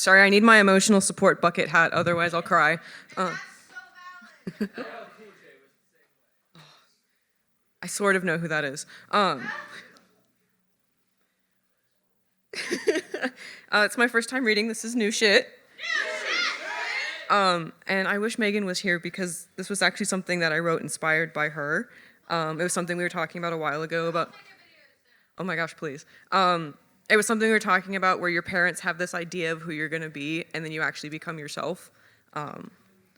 Sorry, I need my emotional support bucket hat, otherwise I'll cry. I sort of know who that is. It's my first time reading. This is new shit. And I wish Megan was here because this was actually something that I wrote inspired by her. It was something we were talking about a while ago about... Oh my gosh, please. It was something we were talking about where your parents have this idea of who you're going to be, and then you actually become yourself.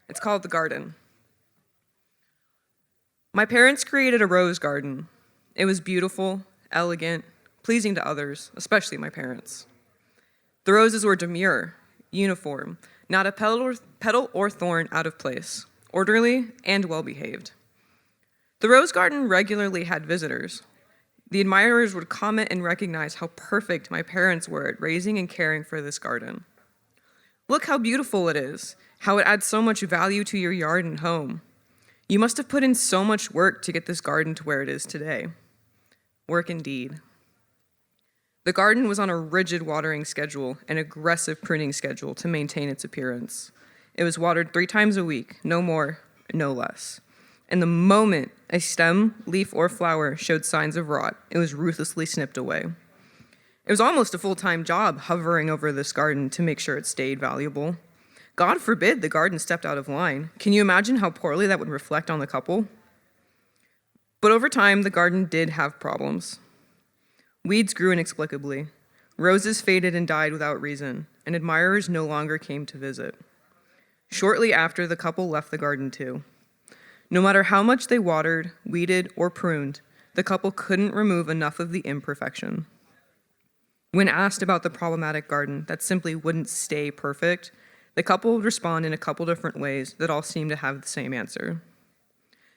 It's called The Garden. My parents created a rose garden. It was beautiful, elegant, pleasing to others, especially my parents. The roses were demure, uniform, not a petal or thorn out of place, orderly and well-behaved. The rose garden regularly had visitors. The admirers would comment and recognize how perfect my parents were at raising and caring for this garden. Look how beautiful it is, how it adds so much value to your yard and home. You must have put in so much work to get this garden to where it is today. Work indeed. The garden was on a rigid watering schedule, an aggressive pruning schedule to maintain its appearance. It was watered 3 times a week, no more, no less. And the moment a stem, leaf, or flower showed signs of rot, it was ruthlessly snipped away. It was almost a full-time job hovering over this garden to make sure it stayed valuable. God forbid the garden stepped out of line. Can you imagine how poorly that would reflect on the couple? But over time, the garden did have problems. Weeds grew inexplicably. Roses faded and died without reason, and admirers no longer came to visit. Shortly after, the couple left the garden too. No matter how much they watered, weeded, or pruned, the couple couldn't remove enough of the imperfection. When asked about the problematic garden that simply wouldn't stay perfect, the couple would respond in a couple different ways that all seemed to have the same answer.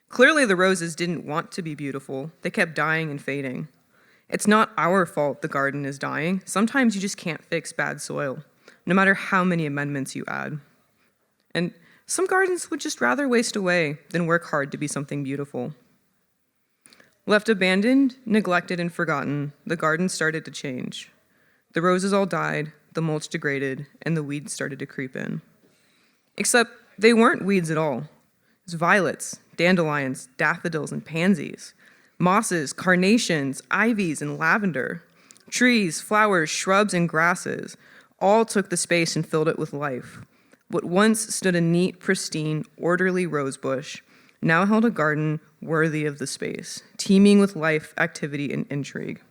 Clearly, the roses didn't want to be beautiful. They kept dying and fading. It's not our fault the garden is dying. Sometimes you just can't fix bad soil, no matter how many amendments you add. And some gardens would just rather waste away than work hard to be something beautiful. Left abandoned, neglected, and forgotten, the garden started to change. The roses all died, the mulch degraded, and the weeds started to creep in. Except they weren't weeds at all. It was violets, dandelions, daffodils, and pansies, mosses, carnations, ivies, and lavender. Trees, flowers, shrubs, and grasses all took the space and filled it with life. What once stood a neat, pristine, orderly rose bush now held a garden worthy of the space, teeming with life, activity, and intrigue.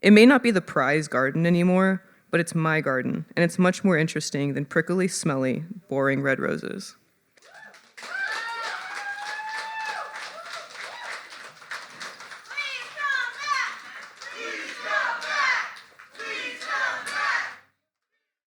It may not be the prize garden anymore, but it's my garden, and it's much more interesting than prickly, smelly, boring red roses.